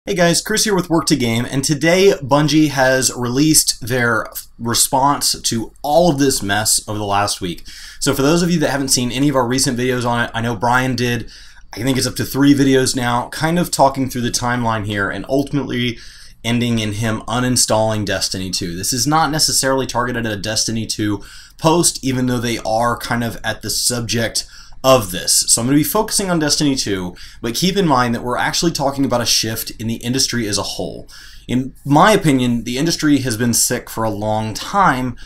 Hey guys, Chris here with Work2Game, and today Bungie has released their response to all of this mess over the last week. So for those of you that haven't seen any of our recent videos on it, I know Brian did, I think it's up to 3 videos now, kind of talking through the timeline here and ultimately ending in him uninstalling Destiny 2. This is not necessarily targeted at a Destiny 2 post, even though they are kind of at the subject of this. So I'm going to be focusing on Destiny 2, but keep in mind that we're actually talking about a shift in the industry as a whole. In my opinion, the industry has been sick for a long time,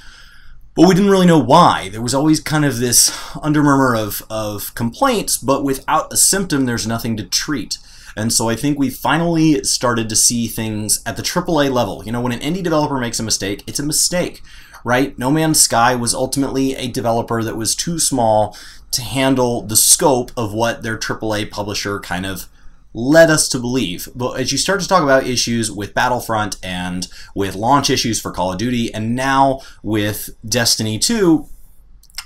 but we didn't really know why. There was always kind of this undermurmur of complaints, but without a symptom, there's nothing to treat. And so I think we finally started to see things at the AAA level. You know, when an indie developer makes a mistake, it's a mistake, right? No Man's Sky was ultimately a developer that was too small to handle the scope of what their AAA publisher kind of led us to believe. But as you start to talk about issues with Battlefront and with launch issues for Call of Duty and now with Destiny 2,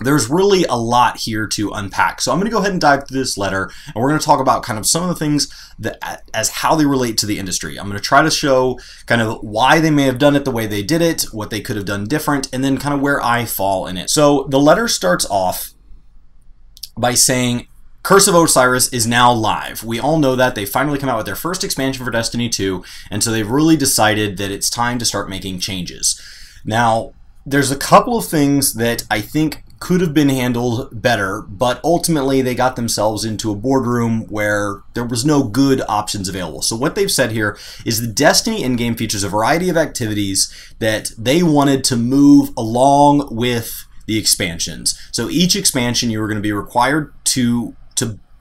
there's really a lot here to unpack. So I'm going to go ahead and dive through this letter, and we're going to talk about kind of some of the things that as how they relate to the industry. I'm going to try to show kind of why they may have done it the way they did it, what they could have done different, and then kind of where I fall in it. So the letter starts off by saying Curse of Osiris is now live. We all know that. They finally come out with their first expansion for Destiny 2, and so they've really decided that it's time to start making changes. Now, there's a couple of things that I think could have been handled better, but ultimately they got themselves into a boardroom where there was no good options available. So what they've said here is the Destiny in-game features a variety of activities that they wanted to move along with the expansions. So each expansion you were going to be required to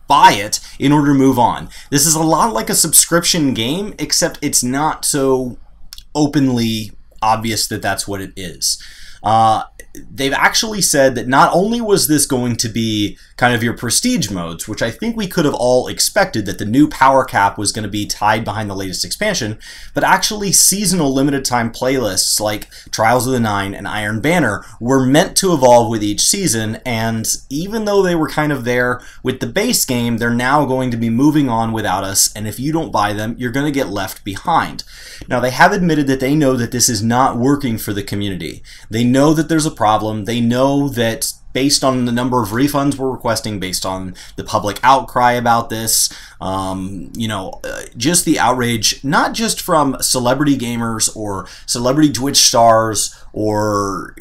buy it in order to move on. This is a lot like a subscription game, except it's not so openly obvious that that's what it is. They've actually said that not only was this going to be kind of your prestige modes, which I think we could have all expected that the new power cap was going to be tied behind the latest expansion, but actually seasonal limited time playlists like Trials of the Nine and Iron Banner were meant to evolve with each season, and even though they were kind of there with the base game, they're now going to be moving on without us, and if you don't buy them, you're going to get left behind. Now, they have admitted that they know that this is not working for the community. They know that there's a problem. They know that based on the number of refunds we're requesting, based on the public outcry about this, just the outrage, not just from celebrity gamers or celebrity Twitch stars or,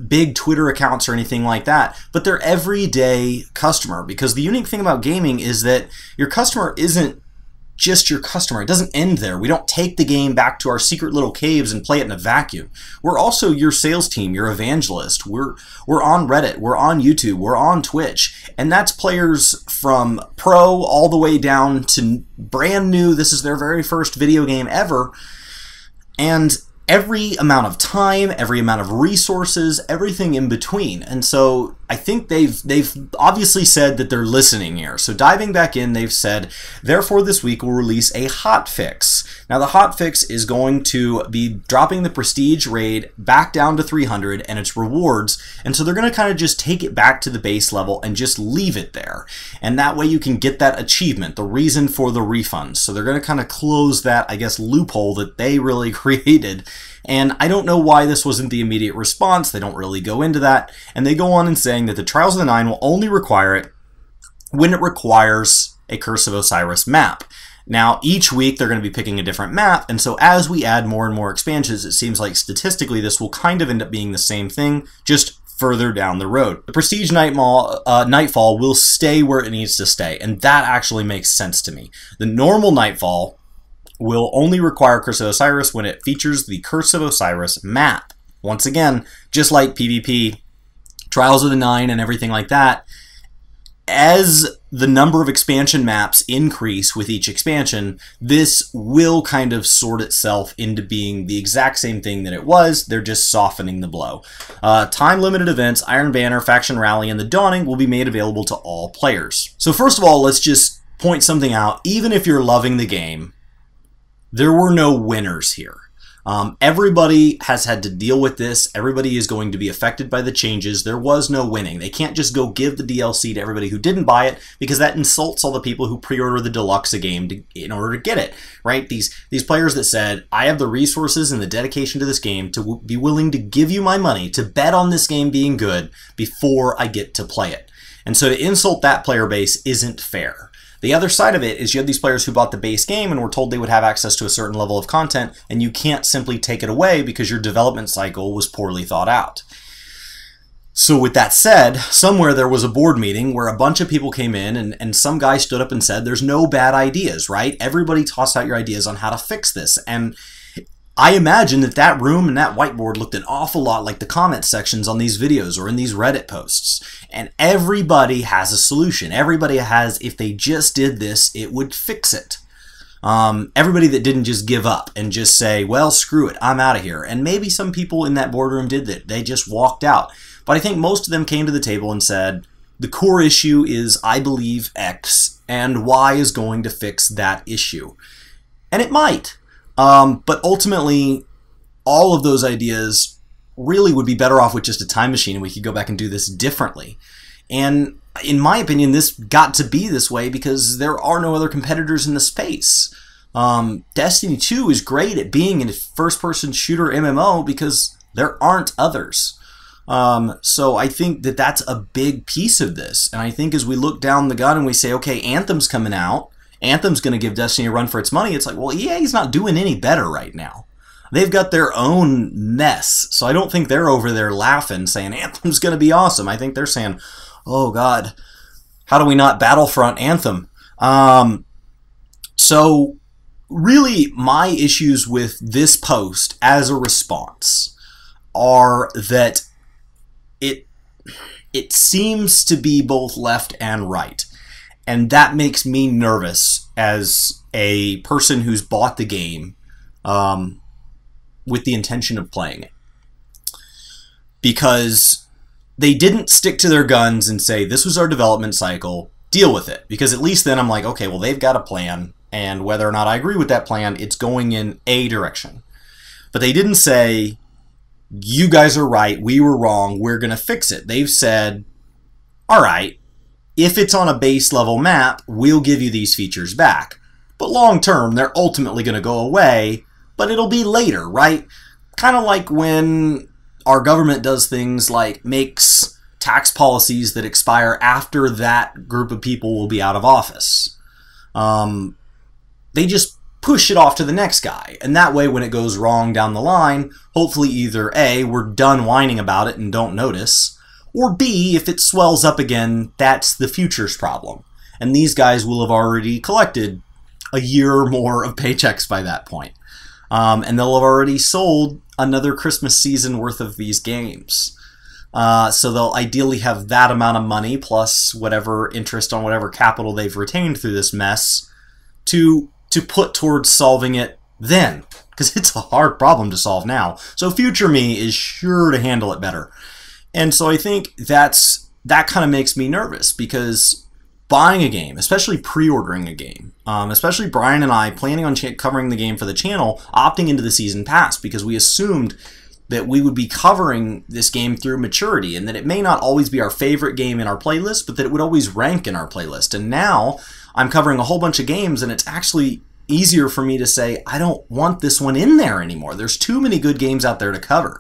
big Twitter accounts or anything like that, but their everyday customer. Because the unique thing about gaming is that your customer isn't just your customer. It doesn't end there. We don't take the game back to our secret little caves and play it in a vacuum. We're also your sales team, your evangelist. We're on Reddit, we're on YouTube, we're on Twitch, and that's players from pro all the way down to brand new. This is their very first video game ever, and every amount of time, every amount of resources, everything in between. And so I think they've obviously said that they're listening here. So diving back in, they've said, therefore this week we'll release a hotfix. Now the hotfix is going to be dropping the prestige raid back down to 300 and its rewards, and so they're going to kind of just take it back to the base level and just leave it there. And that way you can get that achievement, the reason for the refunds. So they're going to kind of close that, I guess, loophole that they really created. And I don't know why this wasn't the immediate response. They don't really go into that. And they go on in saying that the Trials of the Nine will only require it when it requires a Curse of Osiris map. Now, each week they're going to be picking a different map, and so as we add more and more expansions, it seems like statistically this will kind of end up being the same thing, just further down the road. The Prestige Nightfall will stay where it needs to stay, and that actually makes sense to me. The normal Nightfall will only require Curse of Osiris when it features the Curse of Osiris map. Once again, just like PvP, Trials of the Nine, and everything like that, as the number of expansion maps increase with each expansion, this will kind of sort itself into being the exact same thing that it was. They're just softening the blow. Time-limited events, Iron Banner, Faction Rally, and The Dawning will be made available to all players. So first of all, let's just point something out. Even if you're loving the game, there were no winners here. Everybody has had to deal with this. Everybody is going to be affected by the changes. There was no winning. They can't just go give the DLC to everybody who didn't buy it, because that insults all the people who pre-order the deluxe game in order to get it, right? These players that said, I have the resources and the dedication to this game to be willing to give you my money, to bet on this game being good before I get to play it. And so to insult that player base isn't fair. The other side of it is you have these players who bought the base game and were told they would have access to a certain level of content, and you can't simply take it away because your development cycle was poorly thought out. So with that said, somewhere there was a board meeting where a bunch of people came in and some guy stood up and said, there's no bad ideas, right? Everybody toss out your ideas on how to fix this. And I imagine that that room and that whiteboard looked an awful lot like the comment sections on these videos or in these Reddit posts. And everybody has a solution. Everybody has, if they just did this, it would fix it. Everybody that didn't just give up and just say, well, screw it, I'm out of here. And maybe some people in that boardroom did that. They just walked out. But I think most of them came to the table and said, the core issue is, I believe X, and Y is going to fix that issue. And it might. But ultimately, all of those ideas really would be better off with just a time machine, and we could go back and do this differently. And in my opinion, this got to be this way because there are no other competitors in the space. Destiny 2 is great at being a first-person shooter MMO because there aren't others. So I think that that's a big piece of this. And I think as we look down the gun and we say, okay, Anthem's coming out, Anthem's going to give Destiny a run for its money, it's like, well, EA's not doing any better right now. They've got their own mess. So I don't think they're over there laughing, saying Anthem's going to be awesome. I think they're saying, oh, God, how do we not Battlefront Anthem? So really, my issues with this post as a response are that it seems to be both left and right. And that makes me nervous as a person who's bought the game with the intention of playing it. Because they didn't stick to their guns and say, this was our development cycle, deal with it. Because at least then I'm like, okay, well, they've got a plan, and whether or not I agree with that plan, it's going in a direction. But they didn't say, you guys are right, we were wrong, we're going to fix it. They've said, all right, if it's on a base level map, we'll give you these features back. But long term, they're ultimately going to go away, but it'll be later, right? Kind of like when our government does things like makes tax policies that expire after that group of people will be out of office. They just push it off to the next guy. And that way, when it goes wrong down the line, hopefully either A, we're done whining about it and don't notice, or B, if it swells up again, that's the future's problem. And these guys will have already collected a year or more of paychecks by that point. And they'll have already sold another Christmas season worth of these games. So they'll ideally have that amount of money plus whatever interest on whatever capital they've retained through this mess to put towards solving it then. Because it's a hard problem to solve now. So future me is sure to handle it better. And so I think that kind of makes me nervous, because buying a game, especially pre-ordering a game, especially Brian and I planning on covering the game for the channel, opting into the season pass because we assumed that we would be covering this game through maturity and that it may not always be our favorite game in our playlist, but that it would always rank in our playlist. And now I'm covering a whole bunch of games and it's actually easier for me to say, I don't want this one in there anymore. There's too many good games out there to cover.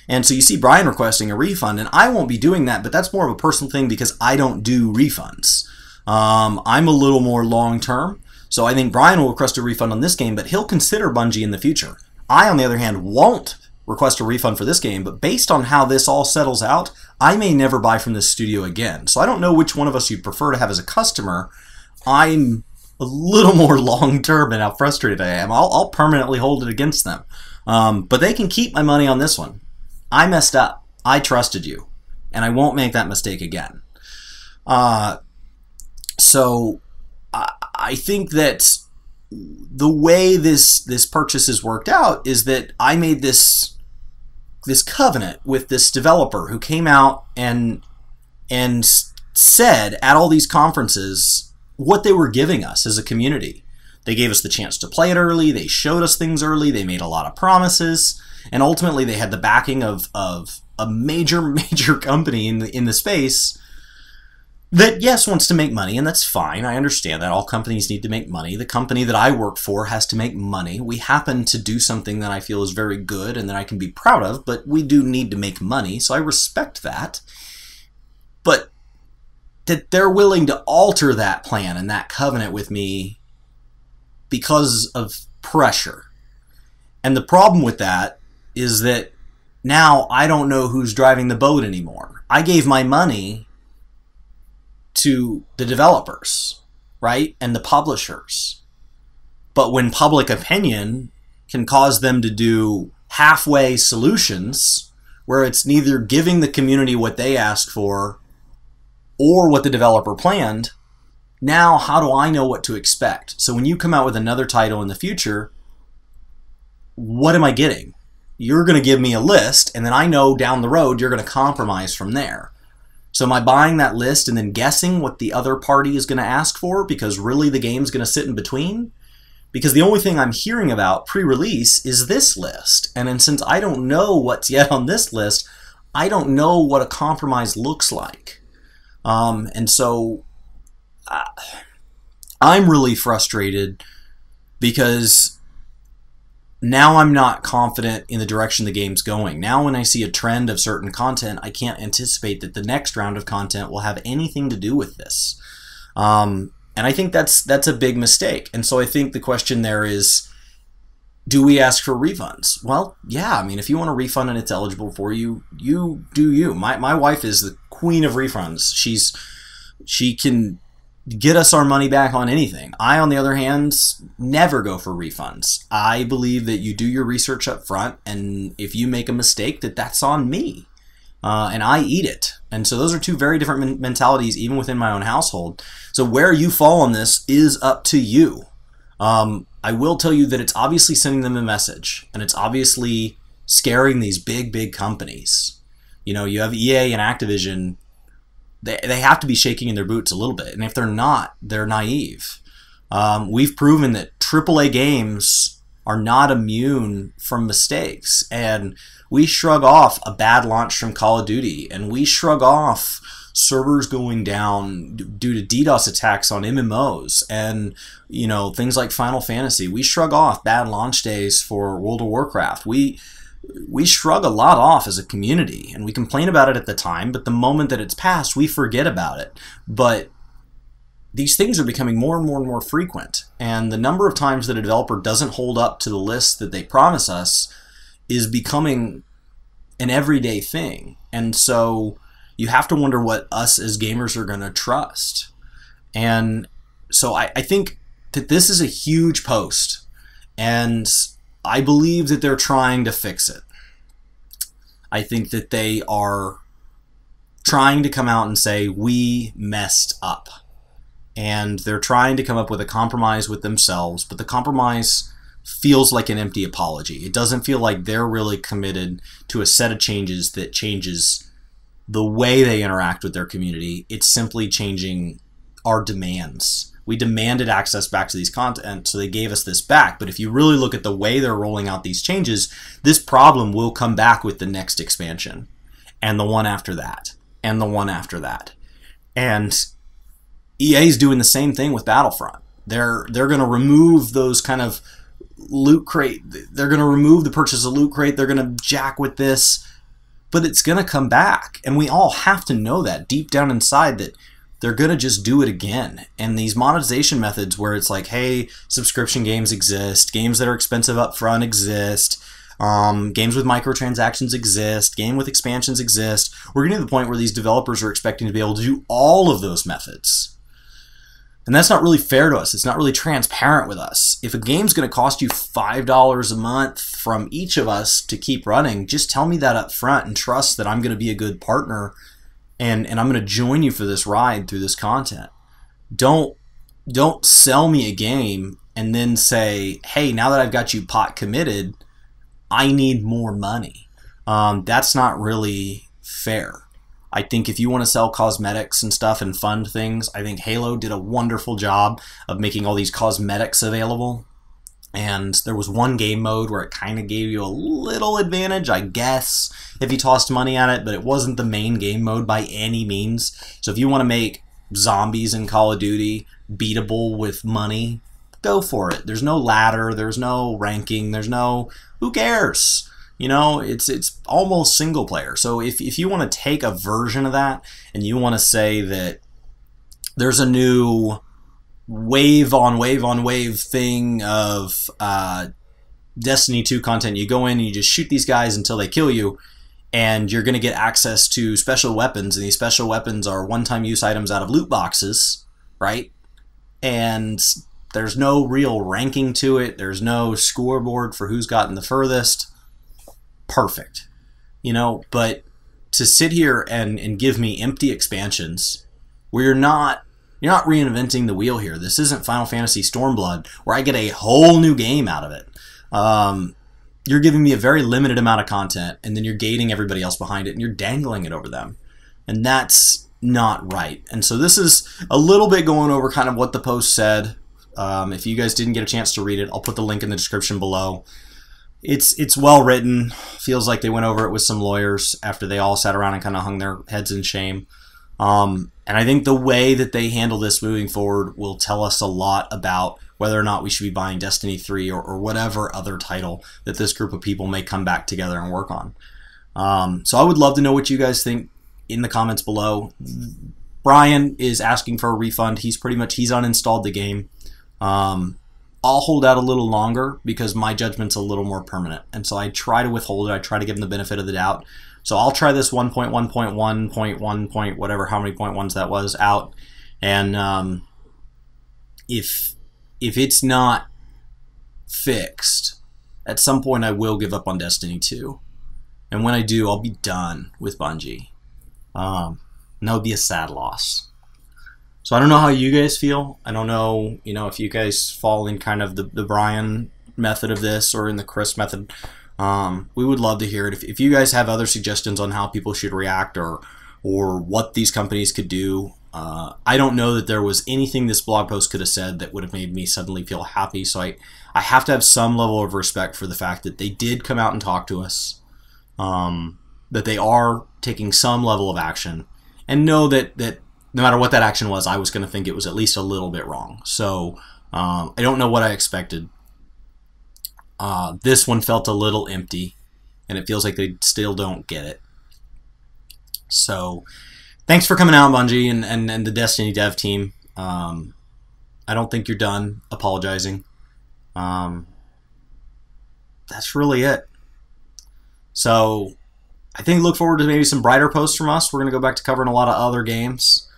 And so you see Brian requesting a refund, and I won't be doing that, but that's more of a personal thing because I don't do refunds. I'm a little more long-term, so I think Brian will request a refund on this game, but he'll consider Bungie in the future. I, on the other hand, won't request a refund for this game, but based on how this all settles out, I may never buy from this studio again. So I don't know which one of us you'd prefer to have as a customer. I'm a little more long-term and how frustrated I am. I'll permanently hold it against them. But they can keep my money on this one. I messed up. I trusted you. And I won't make that mistake again. So I think that the way this purchase has worked out is that I made this covenant with this developer who came out and said at all these conferences what they were giving us as a community. They gave us the chance to play it early, they showed us things early, they made a lot of promises, and ultimately they had the backing of a major company in the space that, yes, wants to make money, and that's fine. I understand that. All companies need to make money. The company that I work for has to make money. We happen to do something that I feel is very good and that I can be proud of, but we do need to make money, so I respect that. But that they're willing to alter that plan and that covenant with me because of pressure. And the problem with that is that now I don't know who's driving the boat anymore. I gave my money to the developers, right? And the publishers. But when public opinion can cause them to do halfway solutions where it's neither giving the community what they asked for or what the developer planned, now how do I know what to expect? So when you come out with another title in the future, what am I getting? You're going to give me a list, and then I know down the road you're going to compromise from there. So am I buying that list and then guessing what the other party is going to ask for because really the game's going to sit in between? Because the only thing I'm hearing about pre-release is this list. And then since I don't know what's yet on this list, I don't know what a compromise looks like. And so I'm really frustrated because now I'm not confident in the direction the game's going. Now when I see a trend of certain content, I can't anticipate that the next round of content will have anything to do with this. And I think that's a big mistake. And so I think the question there is, do we ask for refunds? Well, yeah, I mean, if you want a refund and it's eligible for you, you do you. My wife is the queen of refunds. She can get us our money back on anything. I, on the other hand, never go for refunds. I believe that you do your research up front, and if you make a mistake, that's on me. And I eat it. And so those are two very different mentalities even within my own household. So where you fall on this is up to you. I will tell you that it's obviously sending them a message, and it's obviously scaring these big companies. You know, you have EA and Activision. They have to be shaking in their boots a little bit. And if they're not, they're naive. We've proven that AAA games are not immune from mistakes. And we shrug off a bad launch from Call of Duty. And we shrug off servers going down due to DDoS attacks on MMOs. And, you know, things like Final Fantasy. We shrug off bad launch days for World of Warcraft. We shrug a lot off as a community, and we complain about it at the time, but the moment that it's passed, we forget about it. But these things are becoming more and more frequent, and the number of times that a developer doesn't hold up to the list that they promise us is becoming an everyday thing. And so you have to wonder what us as gamers are going to trust. And so I think that this is a huge post, and I believe that they're trying to fix it. I think that they are trying to come out and say, we messed up. And they're trying to come up with a compromise with themselves, but the compromise feels like an empty apology. It doesn't feel like they're really committed to a set of changes that changes the way they interact with their community. It's simply changing our demands. We demanded access back to these content, so they gave us this back. But if you really look at the way they're rolling out these changes, this problem will come back with the next expansion, and the one after that, and the one after that. And EA's doing the same thing with Battlefront. They're going to remove those kind of loot crate. They're going to remove the purchase of loot crate. They're going to jack with this, but it's going to come back. And we all have to know that deep down inside that they're going to just do it again. And these monetization methods where it's like, hey, subscription games exist, games that are expensive up front exist, games with microtransactions exist, game with expansions exist. We're getting to the point where these developers are expecting to be able to do all of those methods. And that's not really fair to us. It's not really transparent with us. If a game's going to cost you $5 a month from each of us to keep running, just tell me that up front and trust that I'm going to be a good partner and I'm going to join you for this ride through this content. Don't sell me a game and then say, hey, now that I've got you pot committed, I need more money. That's not really fair. I think if you want to sell cosmetics and stuff and fund things, I think Halo did a wonderful job of making all these cosmetics available. And there was one game mode where it kind of gave you a little advantage, I guess, if you tossed money at it, but it wasn't the main game mode by any means. So if you want to make zombies in Call of Duty beatable with money, go for it. There's no ladder, there's no ranking, there's no... who cares? You know, it's almost single player. So if you want to take a version of that and you want to say that there's a new wave on wave thing of Destiny 2 content, you go in and you just shoot these guys until they kill you, and you're going to get access to special weapons, and these special weapons are one-time use items out of loot boxes, right? And there's no real ranking to it. There's no scoreboard for who's gotten the furthest. Perfect. You know, but to sit here and give me empty expansions where you're not reinventing the wheel here. This isn't Final Fantasy Stormblood where I get a whole new game out of it. You're giving me a very limited amount of content, and then you're gating everybody else behind it, and you're dangling it over them. And that's not right. And so this is a little bit going over kind of what the post said. If you guys didn't get a chance to read it, I'll put the link in the description below. It's well written. Feels like they went over it with some lawyers after they all sat around and kind of hung their heads in shame. And I think the way that they handle this moving forward will tell us a lot about whether or not we should be buying Destiny 3 or whatever other title that this group of people may come back together and work on. So I would love to know what you guys think in the comments below. Brian is asking for a refund. He's uninstalled the game. I'll hold out a little longer because my judgment's a little more permanent. And so I try to withhold it. I try to give him the benefit of the doubt. So I'll try this 1.1.1.1. Whatever, how many point ones that was, out. And if it's not fixed, at some point I will give up on Destiny 2. And when I do, I'll be done with Bungie. And that would be a sad loss. So I don't know how you guys feel. I don't know, if you guys fall in kind of the Brian method of this or in the Chris method. We would love to hear it. If you guys have other suggestions on how people should react or what these companies could do, I don't know that there was anything this blog post could have said that would have made me suddenly feel happy. So I have to have some level of respect for the fact that they did come out and talk to us, that they are taking some level of action, and know that no matter what that action was, I was going to think it was at least a little bit wrong. So I don't know what I expected. This one felt a little empty, and it feels like they still don't get it. So thanks for coming out, Bungie and the Destiny dev team. I don't think you're done apologizing. That's really it. So I think look forward to maybe some brighter posts from us. We're going to go back to covering a lot of other games.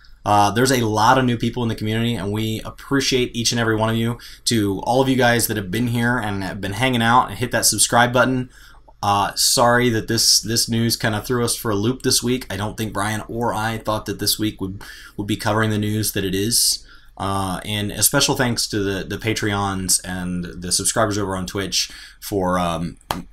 There's a lot of new people in the community, and we appreciate each and every one of you. To all of you guys that have been here and have been hanging out and hit that subscribe button, sorry that this news kind of threw us for a loop this week. I don't think Brian or I thought that this week would be covering the news that it is. And a special thanks to the Patreons and the subscribers over on Twitch for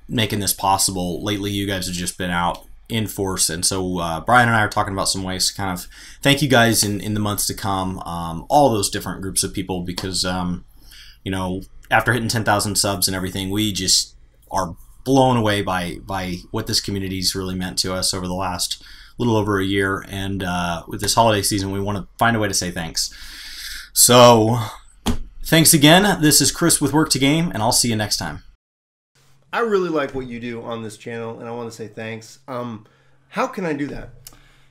making this possible. Lately, you guys have just been out in force, and so Brian and I are talking about some ways to kind of thank you guys in the months to come, all those different groups of people, because after hitting 10,000 subs and everything, we just are blown away by what this community's really meant to us over the last little over a year. And with this holiday season, we want to find a way to say thanks. So thanks again. This is Chris with Work to Game, and I'll see you next time. I really like what you do on this channel, and I want to say thanks. How can I do that?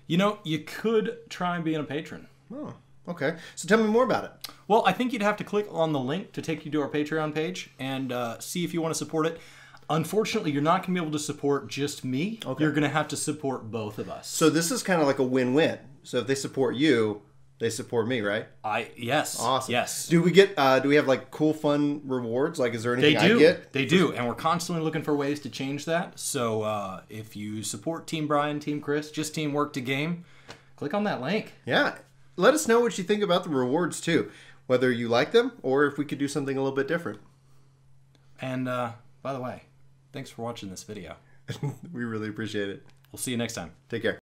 You could try being a patron. Oh, okay. So tell me more about it. Well, I think you'd have to click on the link to take you to our Patreon page and see if you want to support it. Unfortunately, you're not going to be able to support just me. Okay. You're going to have to support both of us. So this is kind of like a win-win. So if they support you, they support me, right? Yes. Awesome. Yes. Do we have like cool, fun rewards? Like, is there anything I get? They do, and we're constantly looking for ways to change that. So if you support Team Brian, Team Chris, just Team Work to Game, click on that link. Yeah. Let us know what you think about the rewards too, whether you like them or if we could do something a little bit different. And by the way, thanks for watching this video. We really appreciate it. We'll see you next time. Take care.